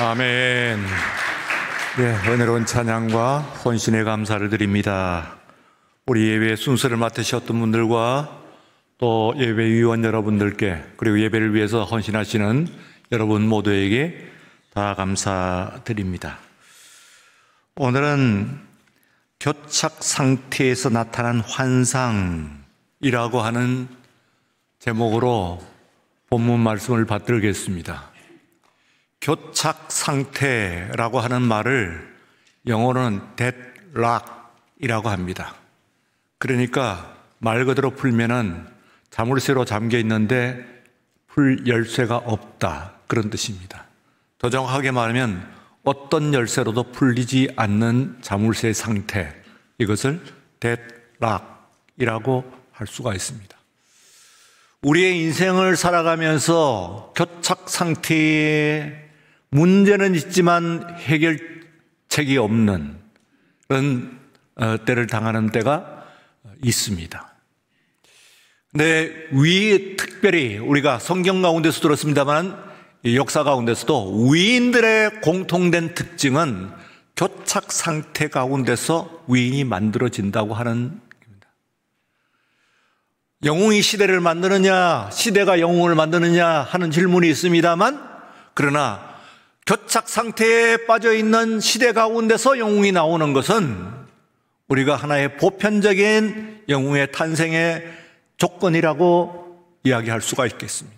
아멘. 네, 은혜로운 찬양과 헌신의 감사를 드립니다. 우리 예배 순서를 맡으셨던 분들과 또 예배위원 여러분들께, 그리고 예배를 위해서 헌신하시는 여러분 모두에게 다 감사드립니다. 오늘은 교착 상태에서 나타난 환상이라고 하는 제목으로 본문 말씀을 받들겠습니다. 교착 상태라고 하는 말을 영어로는 deadlock이라고 합니다. 그러니까 말 그대로 풀면은 자물쇠로 잠겨 있는데 풀 열쇠가 없다, 그런 뜻입니다. 더 정확하게 말하면 어떤 열쇠로도 풀리지 않는 자물쇠 상태, 이것을 deadlock이라고 할 수가 있습니다. 우리의 인생을 살아가면서 교착 상태에 문제는 있지만 해결책이 없는 그런 때를 당하는 때가 있습니다. 근데 특별히 우리가 성경 가운데서 들었습니다만 역사 가운데서도 위인들의 공통된 특징은 교착 상태 가운데서 위인이 만들어진다고 하는 겁니다. 영웅이 시대를 만드느냐, 시대가 영웅을 만드느냐 하는 질문이 있습니다만, 그러나 교착 상태에 빠져 있는 시대 가운데서 영웅이 나오는 것은 우리가 하나의 보편적인 영웅의 탄생의 조건이라고 이야기할 수가 있겠습니다.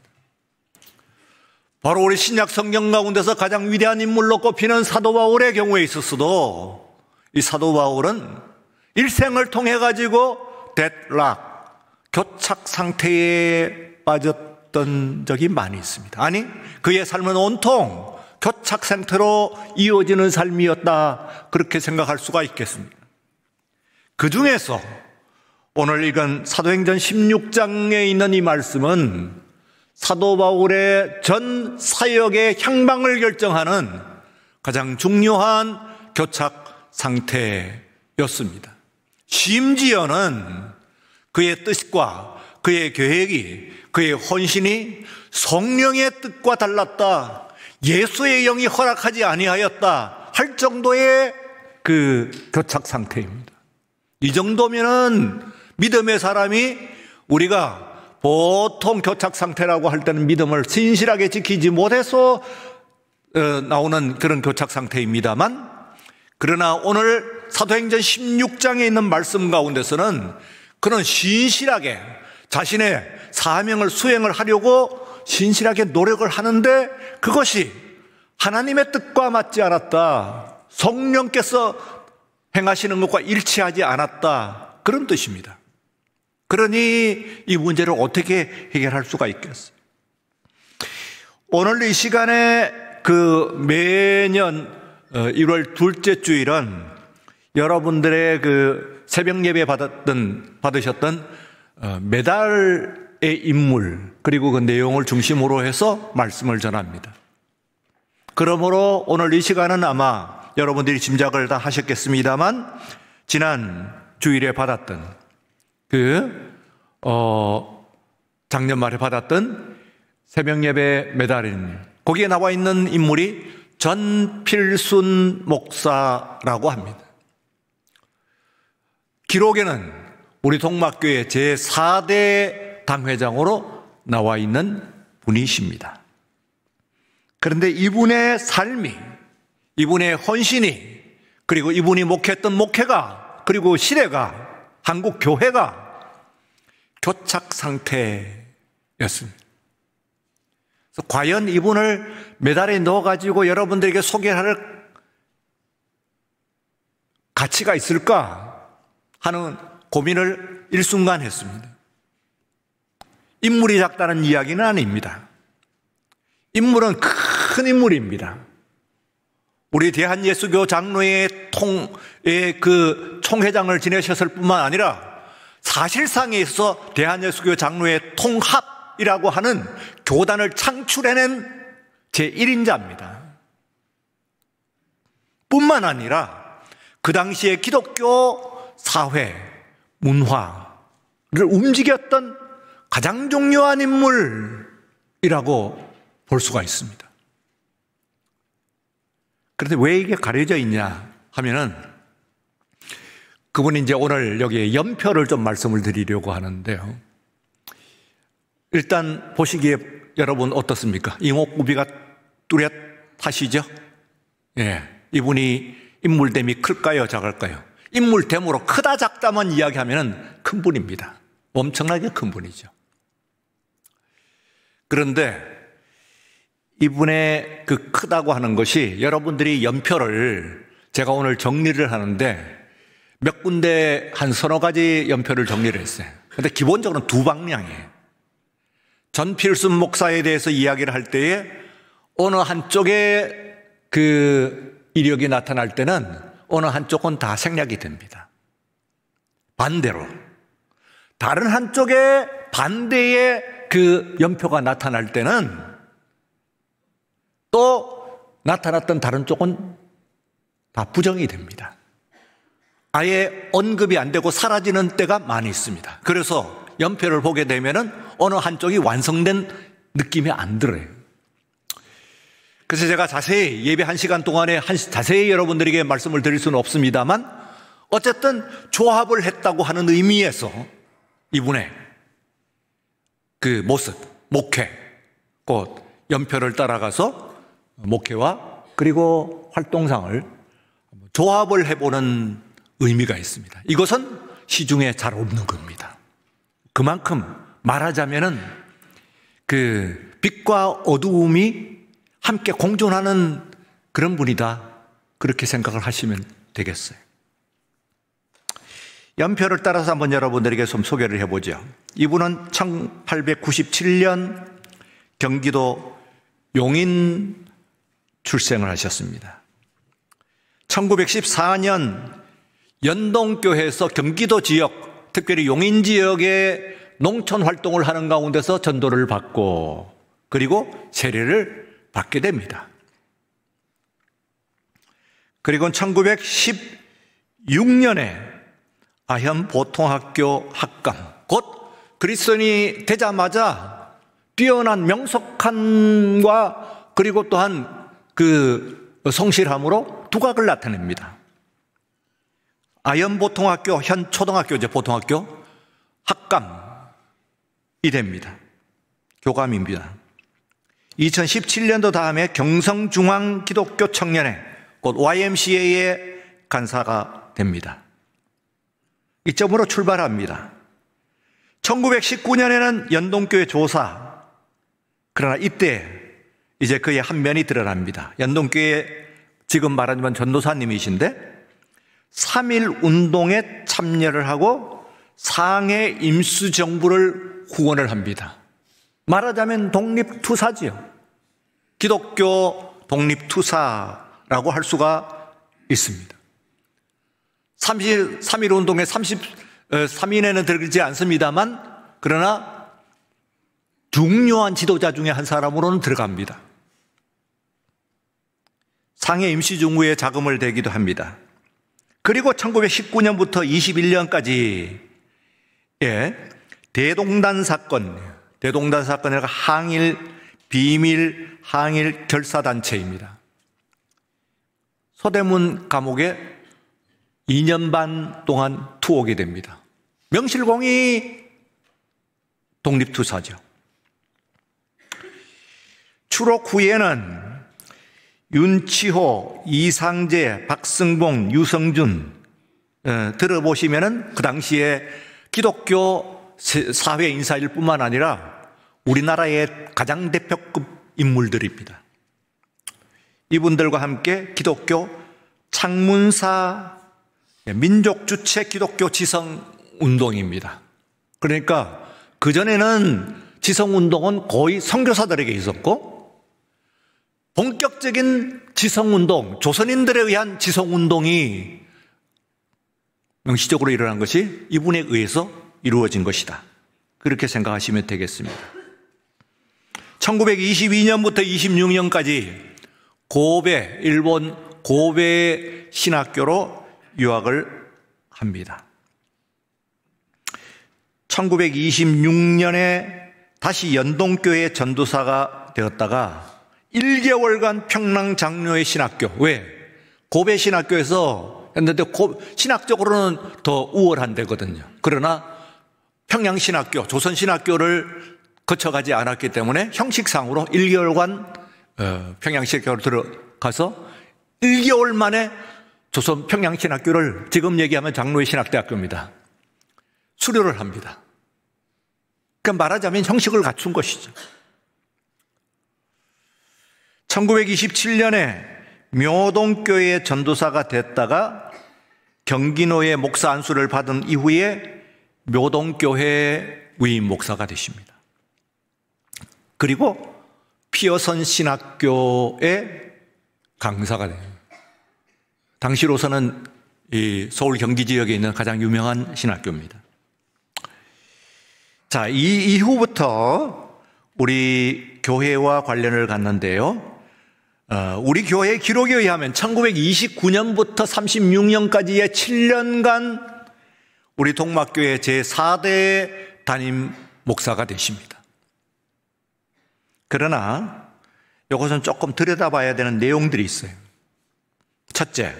바로 우리 신약 성경 가운데서 가장 위대한 인물로 꼽히는 사도 바울의 경우에 있어서도 이 사도 바울은 일생을 통해 가지고 데드락, 교착 상태에 빠졌던 적이 많이 있습니다. 아니, 그의 삶은 온통 교착 상태로 이어지는 삶이었다, 그렇게 생각할 수가 있겠습니다. 그 중에서 오늘 읽은 사도행전 16장에 있는 이 말씀은 사도 바울의 전 사역의 향방을 결정하는 가장 중요한 교착 상태였습니다. 심지어는 그의 뜻과 그의 계획이, 그의 헌신이 성령의 뜻과 달랐다, 예수의 영이 허락하지 아니하였다 할 정도의 그 교착 상태입니다. 이 정도면은 믿음의 사람이, 우리가 보통 교착 상태라고 할 때는 믿음을 신실하게 지키지 못해서 나오는 그런 교착 상태입니다만, 그러나 오늘 사도행전 16장에 있는 말씀 가운데서는 그런 신실하게 자신의 사명을 수행을 하려고 신실하게 노력을 하는데 그것이 하나님의 뜻과 맞지 않았다, 성령께서 행하시는 것과 일치하지 않았다, 그런 뜻입니다. 그러니 이 문제를 어떻게 해결할 수가 있겠어요? 오늘 이 시간에 매년 1월 둘째 주일은 여러분들의 새벽 예배 받으셨던 메달의 인물, 그리고 그 내용을 중심으로 해서 말씀을 전합니다. 그러므로 오늘 이 시간은 아마 여러분들이 짐작을 다 하셨겠습니다만, 지난 주일에 받았던 작년 말에 받았던 새벽 예배 메달인, 거기에 나와 있는 인물이 전필순 목사라고 합니다. 기록에는 우리 동막교회 제4대 당회장으로 나와 있는 분이십니다. 그런데 이분의 삶이, 이분의 헌신이, 그리고 이분이 목회했던 목회가, 그리고 시대가, 한국 교회가 교착 상태였습니다. 그래서 과연 이분을 메달에 넣어가지고 여러분들에게 소개할 가치가 있을까 하는 고민을 일순간 했습니다. 인물이 작다는 이야기는 아닙니다. 인물은 큰 인물입니다. 우리 대한예수교 장로회 총회장을 지내셨을 뿐만 아니라 사실상에 있어서 대한예수교 장로회 통합이라고 하는 교단을 창출해낸 제1인자입니다. 뿐만 아니라 그 당시에 기독교 사회, 문화를 움직였던 가장 중요한 인물이라고 볼 수가 있습니다. 그런데 왜 이게 가려져 있냐 하면은 그분이 이제 오늘 여기 연표를 좀 말씀을 드리려고 하는데요. 일단 보시기에 여러분 어떻습니까? 이목구비가 뚜렷하시죠? 예. 이분이 인물됨이 클까요? 작을까요? 인물됨으로 크다 작다만 이야기하면 큰 분입니다. 엄청나게 큰 분이죠. 그런데 이분의 그 크다고 하는 것이 여러분들이 연표를 제가 오늘 정리를 하는데 몇 군데 한 서너 가지 연표를 정리를 했어요. 그런데 기본적으로는 두 방향이에요. 전필순 목사에 대해서 이야기를 할 때에 어느 한쪽에 그 이력이 나타날 때는 어느 한쪽은 다 생략이 됩니다. 반대로 다른 한쪽에 반대의 그 연표가 나타날 때는 또 나타났던 다른 쪽은 다 부정이 됩니다. 아예 언급이 안 되고 사라지는 때가 많이 있습니다. 그래서 연표를 보게 되면은 어느 한쪽이 완성된 느낌이 안 들어요. 그래서 제가 자세히 예배 1시간 동안에 자세히 여러분들에게 말씀을 드릴 수는 없습니다만 어쨌든 조합을 했다고 하는 의미에서 이분의 그 모습, 목회, 곧 연표를 따라가서 목회와 그리고 활동상을 조합을 해보는 의미가 있습니다. 이것은 시중에 잘 없는 겁니다. 그만큼 말하자면은 그 빛과 어두움이 함께 공존하는 그런 분이다. 그렇게 생각을 하시면 되겠어요. 연표를 따라서 한번 여러분들에게 좀 소개를 해보죠. 이분은 1897년 경기도 용인 출생을 하셨습니다. 1914년 연동교회에서 경기도 지역, 특별히 용인 지역의 농촌 활동을 하는 가운데서 전도를 받고 그리고 세례를 받게 됩니다. 그리고 1916년에 아현 보통학교 학감, 곧 그리스도인이 되자마자 뛰어난 명석함과 그리고 또한 그 성실함으로 두각을 나타냅니다. 아현 보통학교, 현 초등학교죠, 보통학교 학감이 됩니다. 교감입니다. 2017년도 다음에 경성중앙기독교청년회, 곧 YMCA의 간사가 됩니다. 이점으로 출발합니다. 1919년에는 연동교회 조사, 그러나 이때 이제 그의 한 면이 드러납니다. 연동교회 지금 말하자면 전도사님이신데 3.1 운동에 참여를 하고 상해 임수정부를 후원을 합니다. 말하자면 독립투사지요. 기독교 독립투사라고 할 수가 있습니다. 3.1 운동에 33인에는 들어가지 않습니다만 그러나 중요한 지도자 중에 한 사람으로는 들어갑니다. 상해 임시정부의 자금을 대기도 합니다. 그리고 1919년부터 21년까지 대동단 사건이라고 항일 비밀 항일 결사단체입니다. 서대문 감옥에 2년 반 동안 투옥이 됩니다. 명실공히 독립투사죠. 추록 후에는 윤치호, 이상재, 박승봉, 유성준 들어보시면은 그 당시에 기독교 사회 인사일 뿐만 아니라 우리나라의 가장 대표급 인물들입니다. 이분들과 함께 기독교 창문사 민족주체 기독교 지성운동입니다. 그러니까 그전에는 지성운동은 거의 선교사들에게 있었고 본격적인 지성운동, 조선인들에 의한 지성운동이 명시적으로 일어난 것이 이분에 의해서 이루어진 것이다. 그렇게 생각하시면 되겠습니다. 1922년부터 26년까지 일본 고베 신학교로 유학을 합니다. 1926년에 다시 연동교회 전도사가 되었다가 1개월간 평양 장로의 신학교. 왜? 고베 신학교에서 했는데 신학적으로는 더 우월한 데거든요. 그러나 평양 신학교, 조선 신학교를 거쳐가지 않았기 때문에 형식상으로 1개월간 평양 신학교로 들어가서 1개월 만에 조선 평양 신학교를 지금 얘기하면 장로의 신학대학교입니다. 수료를 합니다. 그러니까 말하자면 형식을 갖춘 것이죠. 1927년에 묘동교회 전도사가 됐다가 경기노예 목사 안수를 받은 이후에 묘동교회 위임 목사가 되십니다. 그리고 피어선 신학교의 강사가 돼요. 당시로서는 이 서울 경기 지역에 있는 가장 유명한 신학교입니다. 자, 이 이후부터 우리 교회와 관련을 갖는데요. 우리 교회 기록에 의하면 1929년부터 36년까지의 7년간 우리 동막교회 제4대 담임 목사가 되십니다. 그러나 이것은 조금 들여다봐야 되는 내용들이 있어요. 첫째,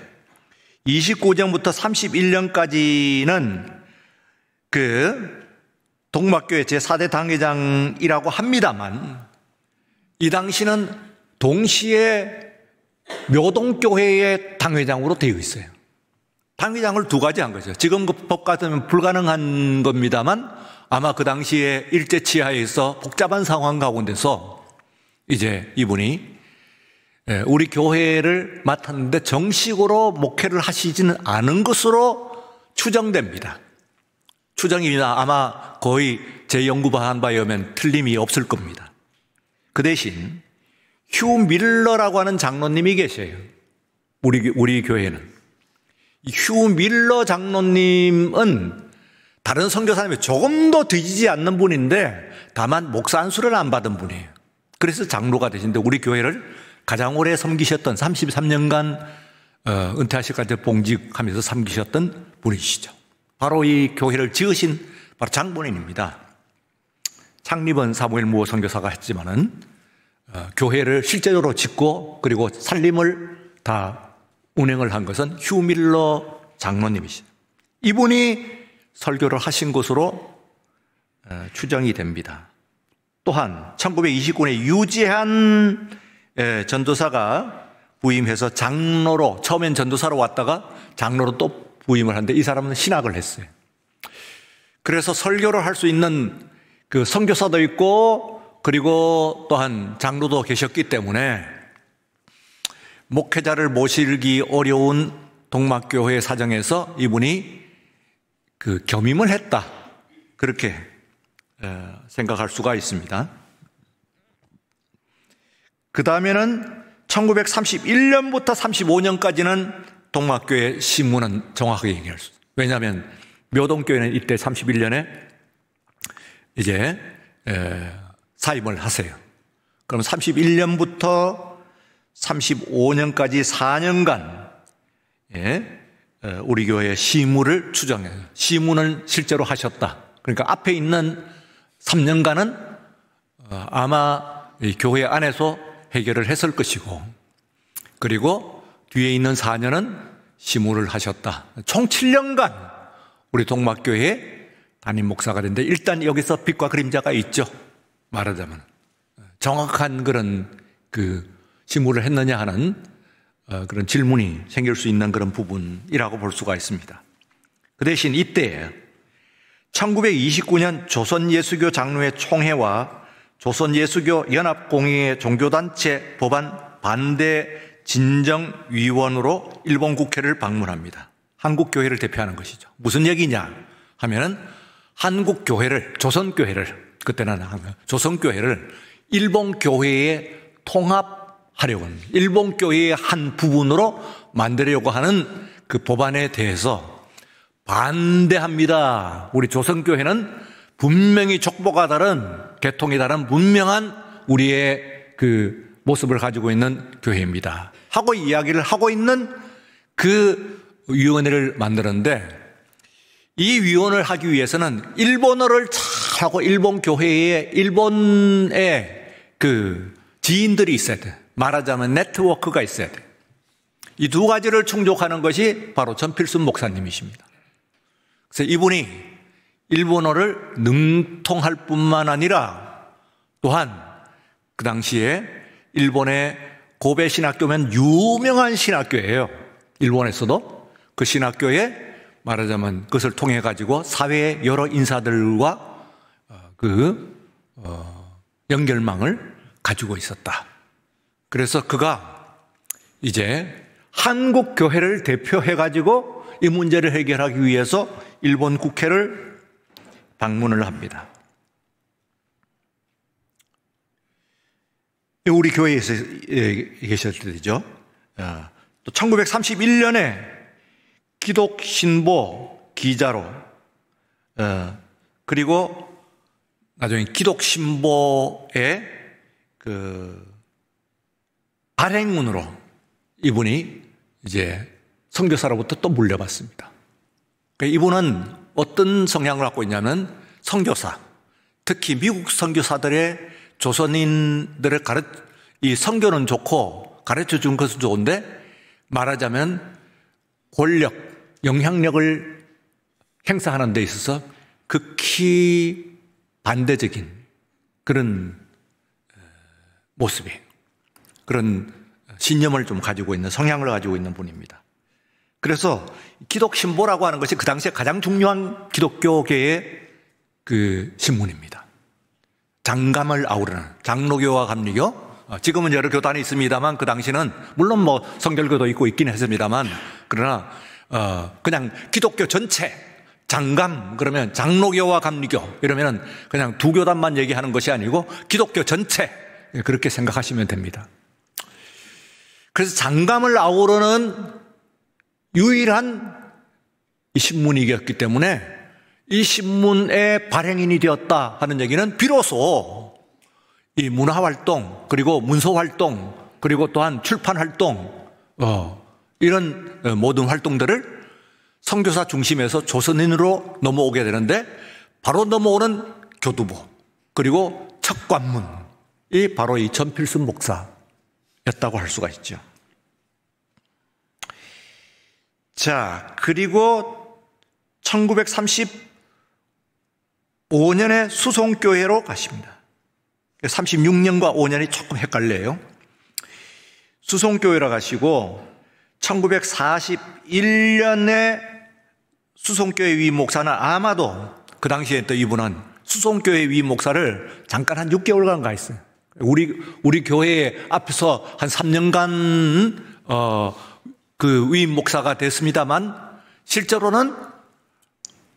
29년부터 31년까지는 그 동막교회 제4대 당회장이라고 합니다만 이 당시는 동시에 묘동교회의 당회장으로 되어 있어요. 당회장을 두 가지 한 거죠. 지금 그 법 같으면 불가능한 겁니다만 아마 그 당시에 일제치하에서 복잡한 상황 가운데서 이제 이분이 우리 교회를 맡았는데 정식으로 목회를 하시지는 않은 것으로 추정됩니다. 추정입니다. 아마 거의 제 연구한 바에 의하면 틀림이 없을 겁니다. 그 대신 휴 밀러라고 하는 장로님이 계셔요. 우리 교회는. 휴 밀러 장로님은 다른 선교사님이 조금 더 뒤지지 않는 분인데 다만 목사 안수를 안 받은 분이에요. 그래서 장로가 되신데 우리 교회를 가장 오래 섬기셨던 33년간 은퇴하실 때 봉직하면서 섬기셨던 분이시죠. 바로 이 교회를 지으신 바로 장본인입니다. 창립은 사무엘 무어 선교사가 했지만은 교회를 실제적으로 짓고 그리고 살림을 다 운행을 한 것은 휴 밀러 장로님이시죠. 이분이 설교를 하신 것으로 추정이 됩니다. 또한 1929년에 유지한 전도사가 부임해서 장로로, 처음엔 전도사로 왔다가 장로로 또 부임을 하는데 이 사람은 신학을 했어요. 그래서 설교를 할 수 있는 그 선교사도 있고 그리고 또한 장로도 계셨기 때문에 목회자를 모시기 어려운 동막교회 사정에서 이분이 그 겸임을 했다. 그렇게 생각할 수가 있습니다. 그 다음에는 1931년부터 35년까지는 동막교회 신문은 정확하게 얘기할 수 있어요. 왜냐하면 묘동교회는 이때 31년에 이제 사임을 하세요. 그럼 31년부터 35년까지 4년간 우리 교회의 시무를 추정해요. 시무는 실제로 하셨다. 그러니까 앞에 있는 3년간은 아마 이 교회 안에서 해결을 했을 것이고 그리고 뒤에 있는 4년은 시무를 하셨다. 총 7년간 우리 동막교회의 담임 목사가 됐는데 일단 여기서 빛과 그림자가 있죠. 말하자면 정확한 그런 그 시무를 했느냐 하는 그런 질문이 생길 수 있는 그런 부분이라고 볼 수가 있습니다. 그 대신 이때 1929년 조선예수교 장로회 총회와 조선예수교 연합공의회 종교단체 법안 반대 진정위원으로 일본 국회를 방문합니다. 한국교회를 대표하는 것이죠. 무슨 얘기냐 하면은 한국교회를, 조선교회를, 그때는 조선교회를 일본교회에 통합하려고 하는, 일본교회의 한 부분으로 만들려고 하는 그 법안에 대해서 반대합니다. 우리 조선교회는 분명히 족보가 다른, 계통이 다른 분명한 우리의 그 모습을 가지고 있는 교회입니다. 하고 이야기를 하고 있는 그 위원회를 만드는데 이 위원을 하기 위해서는 일본어를 잘하고 일본 교회에 일본의 그 지인들이 있어야 돼. 말하자면 네트워크가 있어야 돼요. 이 두 가지를 충족하는 것이 바로 전필순 목사님이십니다. 그래서 이분이 일본어를 능통할 뿐만 아니라 또한 그 당시에 일본의 고베 신학교면 유명한 신학교예요. 일본에서도 그 신학교에 말하자면 그것을 통해 가지고 사회의 여러 인사들과 연결망을 가지고 있었다. 그래서 그가 이제 한국 교회를 대표해 가지고 이 문제를 해결하기 위해서 일본 국회를 방문을 합니다. 우리 교회에서 계셨을 때죠. 또 1931년에 기독신보 기자로 그리고 나중에 기독신보의 발행문으로 이분이 이제 선교사로부터 또 물려받습니다. 이분은 어떤 성향을 갖고 있냐면 선교사, 특히 미국 선교사들의 조선인들의 이 선교는 좋고 가르쳐 준 것은 좋은데 말하자면 권력, 영향력을 행사하는 데 있어서 극히 반대적인 그런 모습이에요. 그런 신념을 좀 가지고 있는, 성향을 가지고 있는 분입니다. 그래서 기독신보라고 하는 것이 그 당시에 가장 중요한 기독교계의 그 신문입니다. 장감을 아우르는 장로교와 감리교, 지금은 여러 교단이 있습니다만 그 당시는 물론 뭐 성결교도 있고 있긴 했습니다만 그러나 그냥 기독교 전체 장감 그러면 장로교와 감리교 이러면 그냥 두 교단만 얘기하는 것이 아니고 기독교 전체 그렇게 생각하시면 됩니다. 그래서 장감을 아우르는 유일한 이 신문이었기 때문에 이 신문의 발행인이 되었다 하는 얘기는 비로소 이 문화활동 그리고 문서활동 그리고 또한 출판활동 이런 모든 활동들을 선교사 중심에서 조선인으로 넘어오게 되는데 바로 넘어오는 교두보 그리고 첫 관문이 바로 이 전필순 목사였다고 할 수가 있죠. 자, 그리고 1935년에 수송교회로 가십니다. 36년과 5년이 조금 헷갈려요. 수송교회로 가시고 1941년에 수송교회 위임 목사는 아마도 그 당시에 또 이분은 수송교회 위임 목사를 잠깐 한 6개월간 가 있어요. 우리 교회 앞에서 한 3년간 그 위임 목사가 됐습니다만 실제로는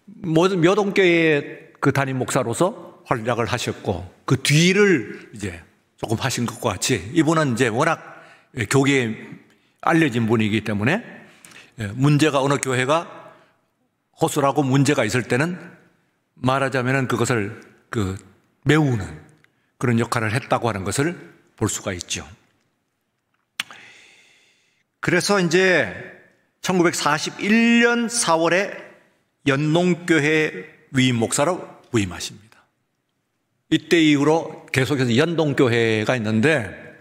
묘동교회의 그 담임 목사로서 활약을 하셨고 그 뒤를 이제 조금 하신 것과 같이 이분은 이제 워낙 교계에 알려진 분이기 때문에 문제가 어느 교회가 허술하고 문제가 있을 때는 말하자면은 그것을 메우는 그런 역할을 했다고 하는 것을 볼 수가 있죠. 그래서 이제 1941년 4월에 연동교회 위임 목사로 부임하십니다. 이때 이후로 계속해서 연동교회가 있는데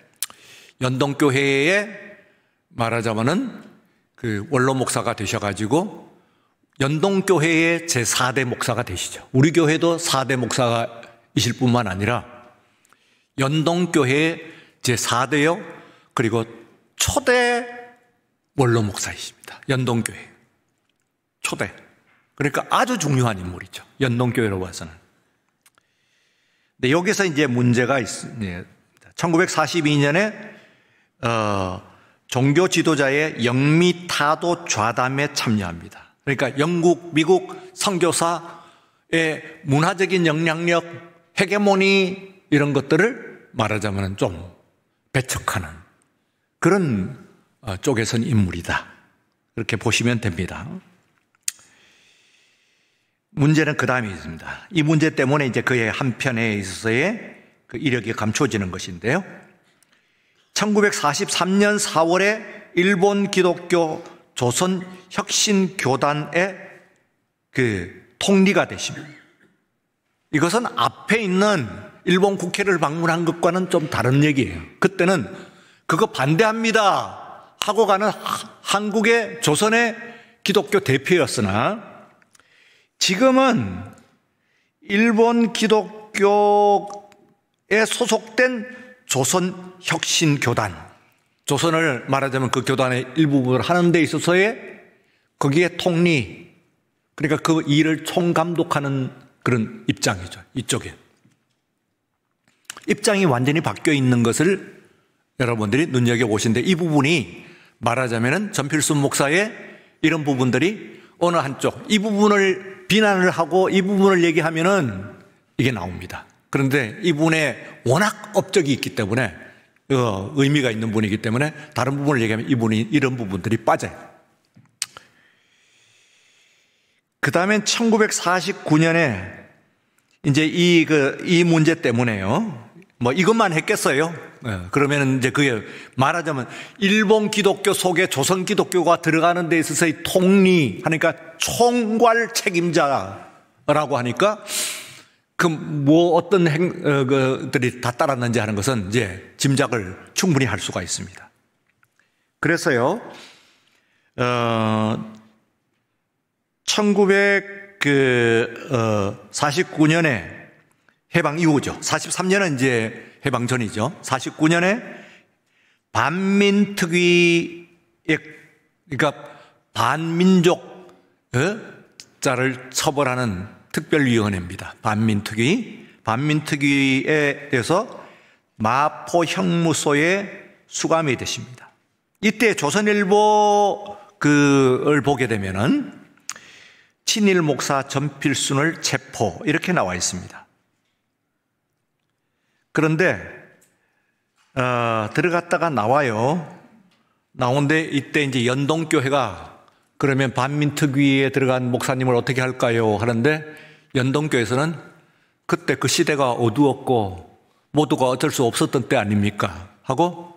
연동교회에 말하자면은 그 원로 목사가 되셔가지고 연동교회의 제4대 목사가 되시죠. 우리 교회도 4대 목사이실 뿐만 아니라 연동교회의 제4대요 그리고 초대 원로 목사이십니다. 연동교회 초대. 그러니까 아주 중요한 인물이죠. 연동교회로 봐서는. 근데 여기서 이제 문제가 있습니다. 1942년에 종교 지도자의 영미타도 좌담에 참여합니다. 그러니까 영국, 미국 선교사의 문화적인 영향력, 헤게모니 이런 것들을 말하자면 좀 배척하는 그런 쪽에선 인물이다. 그렇게 보시면 됩니다. 문제는 그 다음에 있습니다. 이 문제 때문에 이제 그의 한편에 있어서의 그 이력이 감춰지는 것인데요. 1943년 4월에 일본 기독교 조선 혁신교단의 그 통리가 되십니다. 이것은 앞에 있는 일본 국회를 방문한 것과는 좀 다른 얘기예요. 그때는 그거 반대합니다 하고 가는 한국의 조선의 기독교 대표였으나 지금은 일본 기독교에 소속된 조선혁신교단, 조선을 말하자면 그 교단의 일부분을 하는 데 있어서의 거기에 통리, 그러니까 그 일을 총감독하는 그런 입장이죠. 이쪽에. 입장이 완전히 바뀌어 있는 것을 여러분들이 눈여겨보시는데, 이 부분이 말하자면 전필순 목사의 이런 부분들이 어느 한쪽, 이 부분을 비난을 하고 이 부분을 얘기하면은 이게 나옵니다. 그런데 이분의 워낙 업적이 있기 때문에 의미가 있는 분이기 때문에 다른 부분을 얘기하면 이분이 이런 부분들이 빠져요. 그 다음엔 1949년에 이제 이 문제 때문에요. 뭐 이것만 했겠어요? 그러면 이제 그게 말하자면 일본 기독교 속에 조선 기독교가 들어가는 데 있어서의 통리 하니까 총괄 책임자라고 하니까 그 뭐 어떤 것들이 다 따랐는지 하는 것은 이제 짐작을 충분히 할 수가 있습니다. 그래서요, 1949년에 해방 이후죠. 43년은 이제 해방 전이죠. 49년에 반민특위에, 그러니까 반민족 자를 처벌하는 특별위원회입니다. 반민특위에 대해서 마포 형무소에 수감이 되십니다. 이때 조선일보를 보게 되면은 친일 목사 전필순을 체포 이렇게 나와 있습니다. 그런데 들어갔다가 나와요. 나오는데 이때 이제 연동교회가 그러면 반민특위에 들어간 목사님을 어떻게 할까요? 하는데 연동교회에서는 그때 그 시대가 어두웠고 모두가 어쩔 수 없었던 때 아닙니까? 하고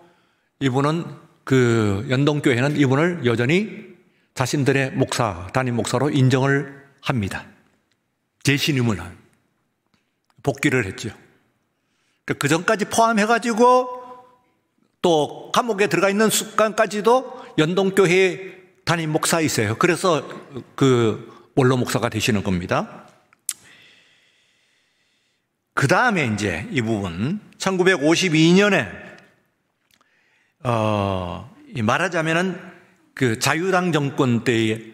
이분은 그 연동교회는 이분을 여전히 자신들의 목사, 담임 목사로 인정을 합니다. 재신임을 복귀를 했죠. 그 전까지 포함해가지고 또 감옥에 들어가 있는 습관까지도 연동교회 담임 목사이세요. 그래서 그 원로 목사가 되시는 겁니다. 그 다음에 이제 이 부분 1952년에 말하자면은 그 자유당 정권 때의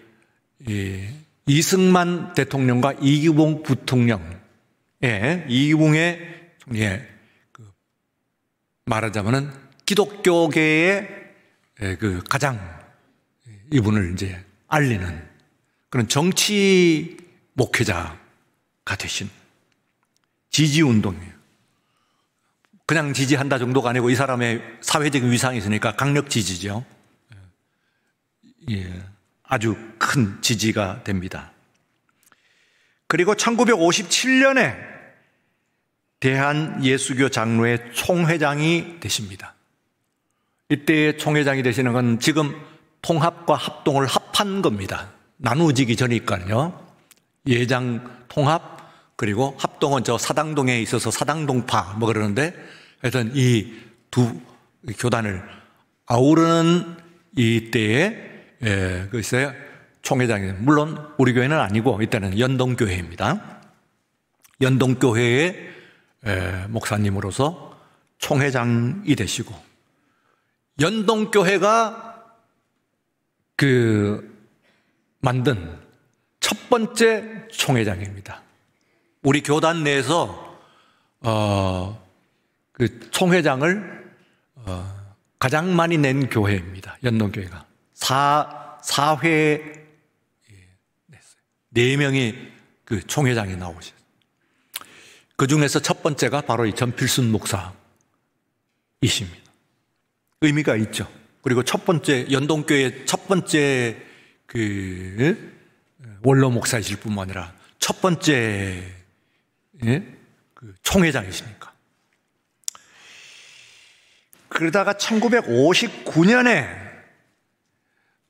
이승만 대통령과 이기봉 부통령, 이기봉의 말하자면은 기독교계의 그 가장 이분을 이제 알리는 그런 정치 목회자가 되신 지지운동이에요. 그냥 지지한다 정도가 아니고 이 사람의 사회적인 위상이 있으니까 강력 지지죠. 아주 큰 지지가 됩니다. 그리고 1957년에 대한예수교 장로회 총회장이 되십니다. 이때 총회장이 되시는 건 지금 통합과 합동을 합한 겁니다. 나누어지기 전이니까요. 예장 통합 그리고 합동은 저 사당동에 있어서 사당동파 뭐 그러는데 하여튼 이 두 교단을 아우르는 이때에 글쎄요 총회장이 물론 우리 교회는 아니고 이때는 연동교회입니다. 연동교회의 목사님으로서 총회장이 되시고 연동교회가 만든 첫 번째 총회장입니다. 우리 교단 내에서 그 총회장을 가장 많이 낸 교회입니다. 연동교회가 4회 냈어요. 4명이 그 총회장이 나오셨어요. 그 중에서 첫 번째가 바로 이 전필순 목사이십니다. 의미가 있죠. 그리고 첫 번째 연동교회 첫 번째 그 원로 목사이실 뿐만 아니라 첫 번째 그 총회장이시니까. 그러다가 1959년에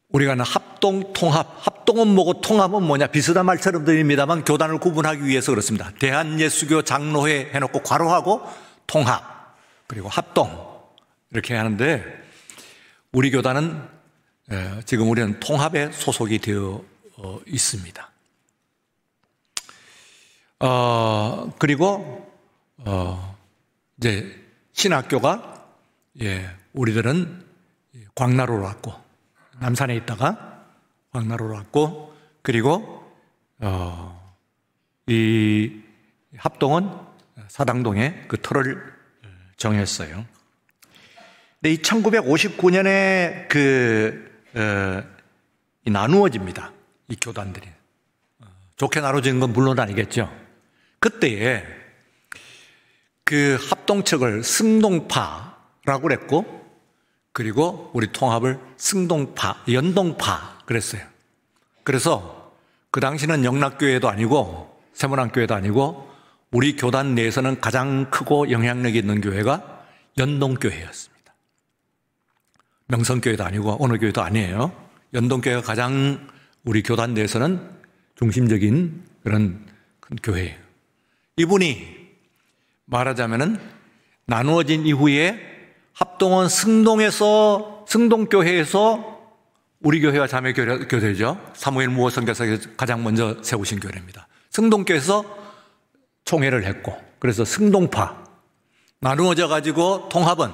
우리가 합동, 통합, 합동은 뭐고 통합은 뭐냐 비슷한 말처럼 들립니다만 교단을 구분하기 위해서 그렇습니다. 대한예수교 장로회 해놓고 괄호하고 통합 그리고 합동 이렇게 하는데 우리 교단은 지금 우리는 통합에 소속이 되어 있습니다. 그리고 이제 신학교가 우리들은 광나루로 왔고 남산에 있다가 광나루로 왔고 그리고 이 합동은 사당동에 그 터를 정했어요. 근데 이 1959년에 나누어집니다. 이 교단들이. 좋게 나눠진 건 물론 아니겠죠. 그때에 그 합동 측을 승동파라고 그랬고, 그리고 우리 통합을 승동파, 연동파 그랬어요. 그래서 그 당시는 영락교회도 아니고 세문안교회도 아니고 우리 교단 내에서는 가장 크고 영향력이 있는 교회가 연동교회였습니다. 명성교회도 아니고 어느 교회도 아니에요. 연동교회가 가장 우리 교단 내에서는 중심적인 그런 큰 교회예요. 이분이 말하자면은 나누어진 이후에 합동원 승동교회에서 우리 교회와 자매 교회죠. 사무엘 무호 선교사께서 가장 먼저 세우신 교회입니다. 승동교회에서 총회를 했고, 그래서 승동파 나누어져 가지고 통합은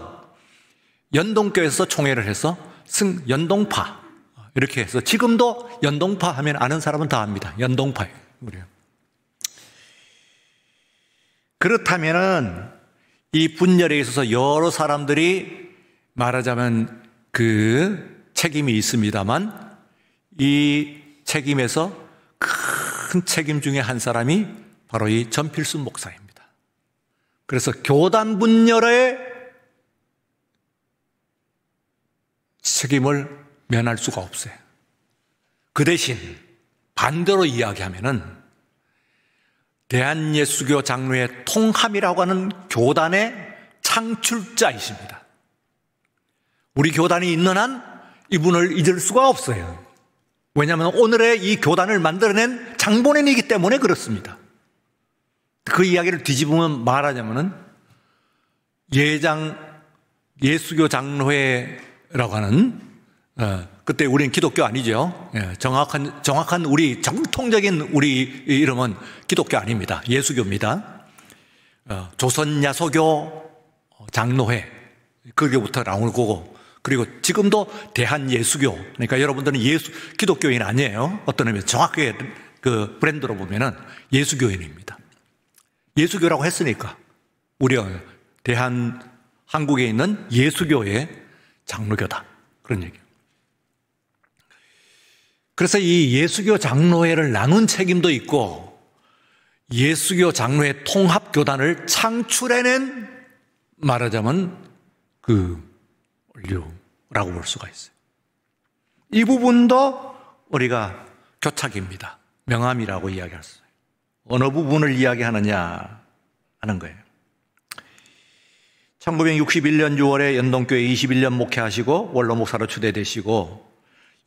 연동교회에서 총회를 해서 연동파 이렇게 해서 지금도 연동파 하면 아는 사람은 다 압니다. 연동파예요. 우리요. 그렇다면은 이 분열에 있어서 여러 사람들이 말하자면 그 책임이 있습니다만 이 책임에서 큰 책임 중에 한 사람이 바로 이 전필순 목사입니다. 그래서 교단 분열의 책임을 면할 수가 없어요. 그 대신 반대로 이야기하면은 대한예수교 장로회 통합이라고 하는 교단의 창출자이십니다. 우리 교단이 있는 한 이분을 잊을 수가 없어요. 왜냐하면 오늘의 이 교단을 만들어낸 장본인이기 때문에 그렇습니다. 그 이야기를 뒤집으면 말하자면은 예수교 장로회라고 하는 그때 우리는 기독교 아니죠. 정확한 우리 정통적인 우리 이름은 기독교 아닙니다. 예수교입니다. 조선야소교 장로회 그게부터 나올 거고, 그리고 지금도 대한예수교, 그러니까 여러분들은 기독교인 아니에요. 어떤 의미에서 정확하게 그 브랜드로 보면은 예수교인입니다. 예수교라고 했으니까 우리가 한국에 있는 예수교의 장로교다, 그런 얘기예요. 그래서 이 예수교 장로회를 나눈 책임도 있고 예수교 장로회 통합교단을 창출해낸 말하자면 그 인류라고 볼 수가 있어요. 이 부분도 우리가 교착입니다. 명함이라고 이야기할 수 있어요. 어느 부분을 이야기하느냐 하는 거예요. 1961년 6월에 연동교회 21년 목회하시고 원로 목사로 추대되시고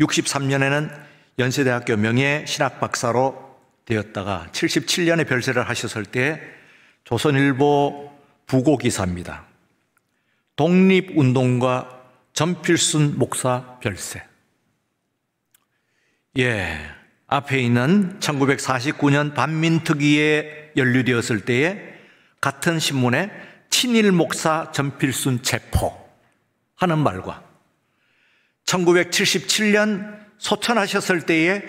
63년에는 연세대학교 명예신학박사로 되었다가 77년에 별세를 하셨을 때 조선일보 부고기사입니다. 독립운동가 전필순 목사 별세. 앞에 있는 1949년 반민특위에 연루되었을 때에 같은 신문에 친일 목사 전필순 체포하는 말과 1977년 소천하셨을 때에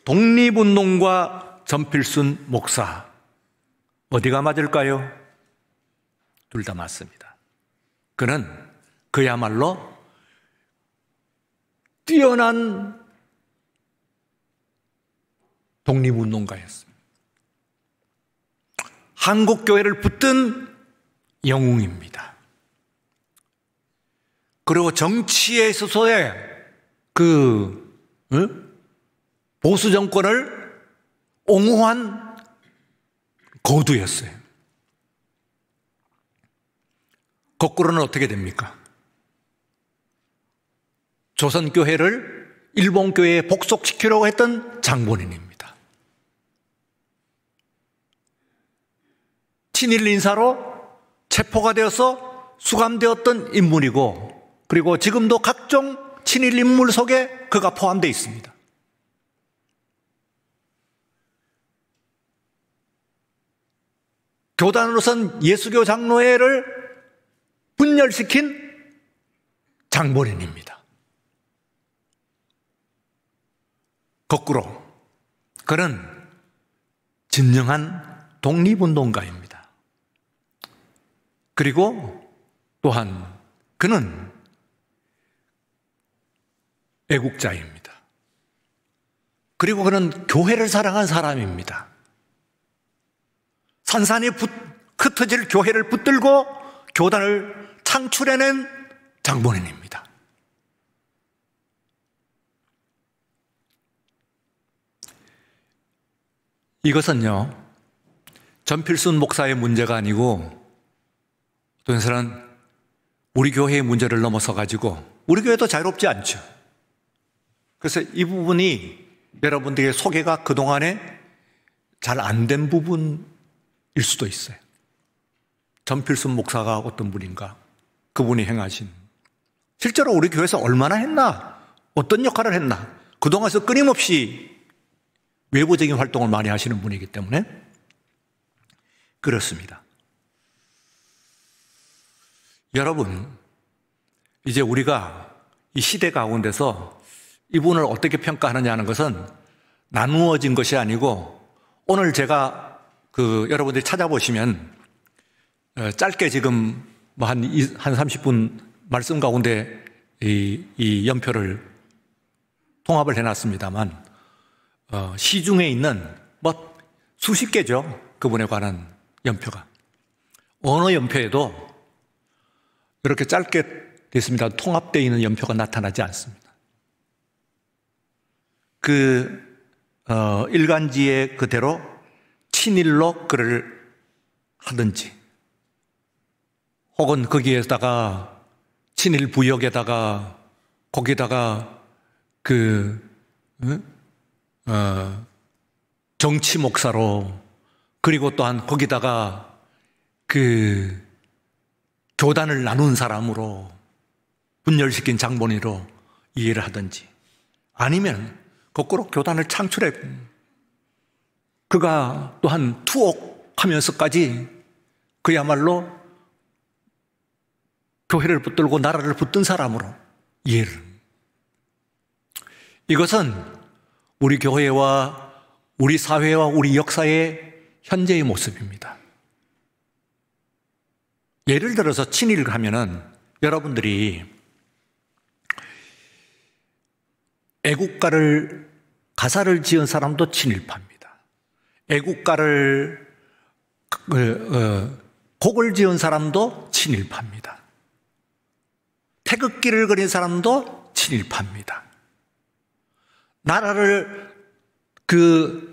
독립운동가 전필순 목사, 어디가 맞을까요? 둘 다 맞습니다. 그는 그야말로 뛰어난 독립운동가였습니다. 한국교회를 붙든 영웅입니다. 그리고 정치에 있어서의 보수 정권을 옹호한 거두였어요. 거꾸로는 어떻게 됩니까? 조선교회를 일본교회에 복속시키려고 했던 장본인입니다. 친일 인사로 체포가 되어서 수감되었던 인물이고, 그리고 지금도 각종 친일 인물 속에 그가 포함되어 있습니다. 교단으로선 예수교 장로회를 분열시킨 장본인입니다. 거꾸로 그는 진정한 독립운동가입니다. 그리고 또한 그는 애국자입니다. 그리고 그는 교회를 사랑한 사람입니다. 산산이 흩어질 교회를 붙들고 교단을 창출해낸 장본인입니다. 이것은요, 전필순 목사의 문제가 아니고 또 한사람은 우리 교회의 문제를 넘어서 가지고 우리 교회도 자유롭지 않죠. 그래서 이 부분이 여러분들에게 소개가 그동안에 잘 안 된 부분일 수도 있어요. 전필순 목사가 어떤 분인가, 그분이 행하신, 실제로 우리 교회에서 얼마나 했나, 어떤 역할을 했나, 그동안에서 끊임없이 외부적인 활동을 많이 하시는 분이기 때문에 그렇습니다. 여러분, 이제 우리가 이 시대 가운데서 이분을 어떻게 평가하느냐 하는 것은 나누어진 것이 아니고, 오늘 제가 여러분들이 찾아보시면 짧게 지금 한 30분 말씀 가운데 이 연표를 통합을 해놨습니다만, 시중에 있는 수십 개죠. 그분에 관한 연표가. 어느 연표에도 이렇게 짧게 됐습니다. 통합되어 있는 연표가 나타나지 않습니다. 일간지에 그대로 친일로 글을 하든지, 혹은 거기에다가 친일 부역에다가 거기다가 정치 목사로, 그리고 또한 거기다가 교단을 나눈 사람으로, 분열시킨 장본인으로 이해를 하든지, 아니면 거꾸로 교단을 창출해 그가 또한 투옥하면서까지 그야말로 교회를 붙들고 나라를 붙든 사람으로 이해를. 이것은 우리 교회와 우리 사회와 우리 역사의 현재의 모습입니다. 예를 들어서 친일을 하면은 여러분들이 애국가를, 가사를 지은 사람도 친일파입니다. 애국가를, 곡을 지은 사람도 친일파입니다. 태극기를 그린 사람도 친일파입니다. 나라를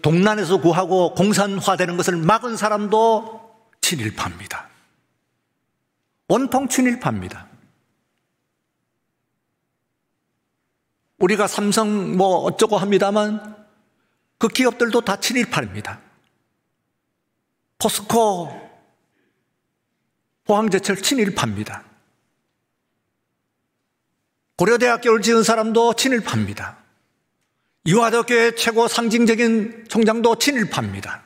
동난에서 구하고 공산화되는 것을 막은 사람도 친일파입니다. 온통 친일파입니다. 우리가 삼성 어쩌고 합니다만 그 기업들도 다 친일파입니다. 포스코, 포항제철 친일파입니다. 고려대학교를 지은 사람도 친일파입니다. 이화대학교의 최고 상징적인 총장도 친일파입니다.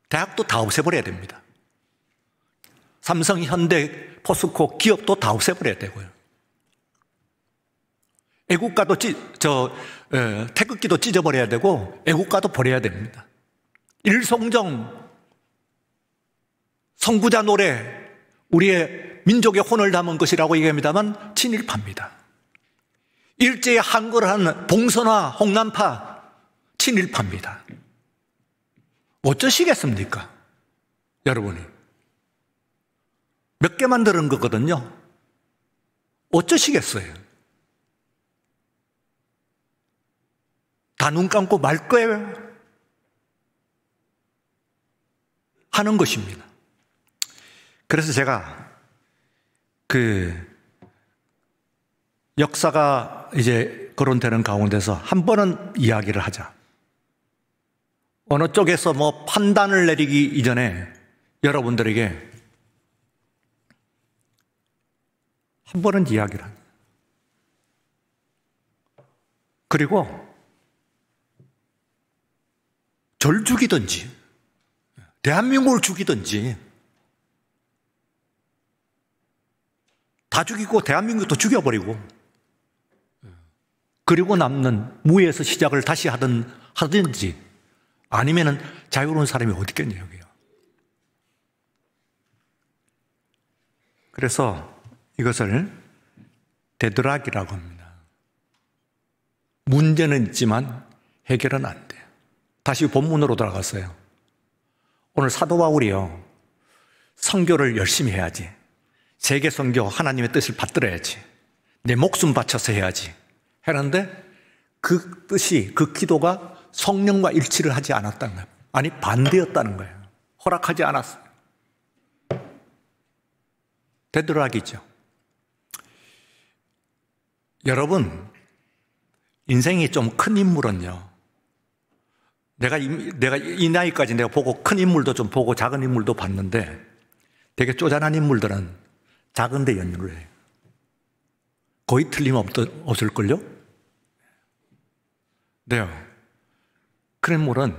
대학도 다 없애버려야 됩니다. 삼성, 현대, 포스코 기업도 다 없애버려야 되고요. 애국가도 태극기도 찢어버려야 되고 애국가도 버려야 됩니다. 일송정, 선구자 노래, 우리의 민족의 혼을 담은 것이라고 얘기합니다만 친일파입니다. 일제히 한글을 하는 봉선화, 홍남파 친일파입니다. 어쩌시겠습니까? 여러분이 몇 개 만드는 거거든요. 어쩌시겠어요? 다 눈 감고 말 거예요? 하는 것입니다. 그래서 제가 역사가 이제 거론되는 가운데서 한 번은 이야기를 하자. 어느 쪽에서 판단을 내리기 이전에 여러분들에게 한 번은 이야기를 합니다. 그리고 절 죽이든지 대한민국을 죽이든지 다 죽이고 대한민국도 죽여버리고 그리고 남는 무에서 시작을 다시 하든지 아니면은 자유로운 사람이 어디 있겠냐 여기요. 그래서 이것을 되드락이라고 합니다. 문제는 있지만 해결은 안 돼요. 다시 본문으로 돌아갔어요. 오늘 사도 바울이요, 선교를 열심히 해야지, 세계 선교 하나님의 뜻을 받들어야지, 내 목숨 바쳐서 해야지 했는데 그 뜻이, 그 기도가 성령과 일치를 하지 않았다는 거예요. 아니 반대였다는 거예요. 허락하지 않았어요. 되드락이죠. 여러분, 인생이 좀 큰 인물은요, 내가 이 나이까지 내가 보고 큰 인물도 좀 보고 작은 인물도 봤는데 되게 쪼잔한 인물들은 작은데 연유를 해요. 거의 틀림없을걸요? 네요. 큰 인물은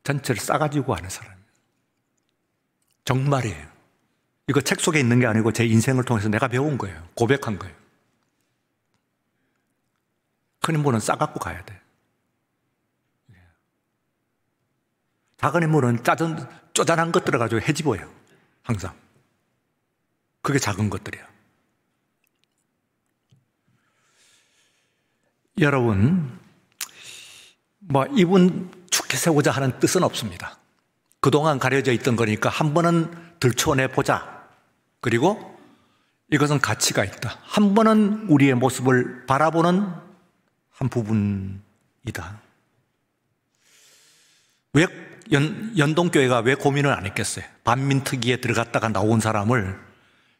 전체를 싸가지고 하는 사람이에요. 정말이에요. 이거 책 속에 있는 게 아니고 제 인생을 통해서 내가 배운 거예요. 고백한 거예요. 큰 인물은 싸갖고 가야 돼. 작은 인물은 쪼잔한 것들을 가지고 해집어요. 항상. 그게 작은 것들이야. 여러분, 이분 죽게 세우자 하는 뜻은 없습니다. 그동안 가려져 있던 거니까 한 번은 들춰내보자. 그리고 이것은 가치가 있다. 한 번은 우리의 모습을 바라보는 한 부분이다. 왜 연동교회가 왜 고민을 안 했겠어요? 반민특위에 들어갔다가 나온 사람을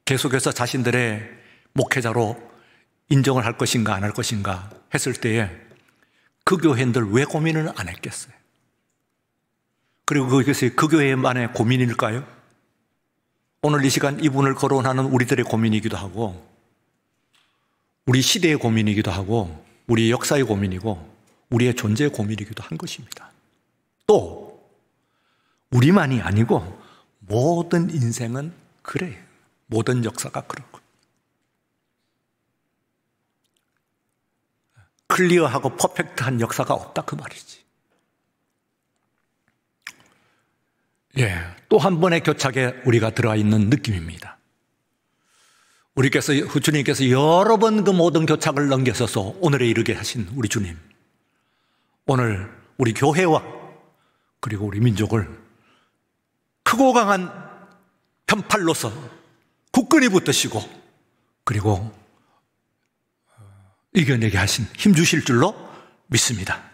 계속해서 자신들의 목회자로 인정을 할 것인가 안 할 것인가 했을 때에 그 교회인들 왜 고민을 안 했겠어요? 그리고 그것이 그 교회만의 고민일까요? 오늘 이 시간 이분을 거론하는 우리들의 고민이기도 하고 우리 시대의 고민이기도 하고 우리의 역사의 고민이고 우리의 존재의 고민이기도 한 것입니다. 또 우리만이 아니고 모든 인생은 그래요. 모든 역사가 그렇고 클리어하고 퍼펙트한 역사가 없다 그 말이지. 예, 또 한 번의 교착에 우리가 들어와 있는 느낌입니다. 주님께서 여러 번 그 모든 교착을 넘겨서서 오늘에 이르게 하신 우리 주님, 오늘 우리 교회와 그리고 우리 민족을 크고 강한 편팔로서 굳건히 붙드시고 그리고 이겨내게 하신 힘 주실 줄로 믿습니다.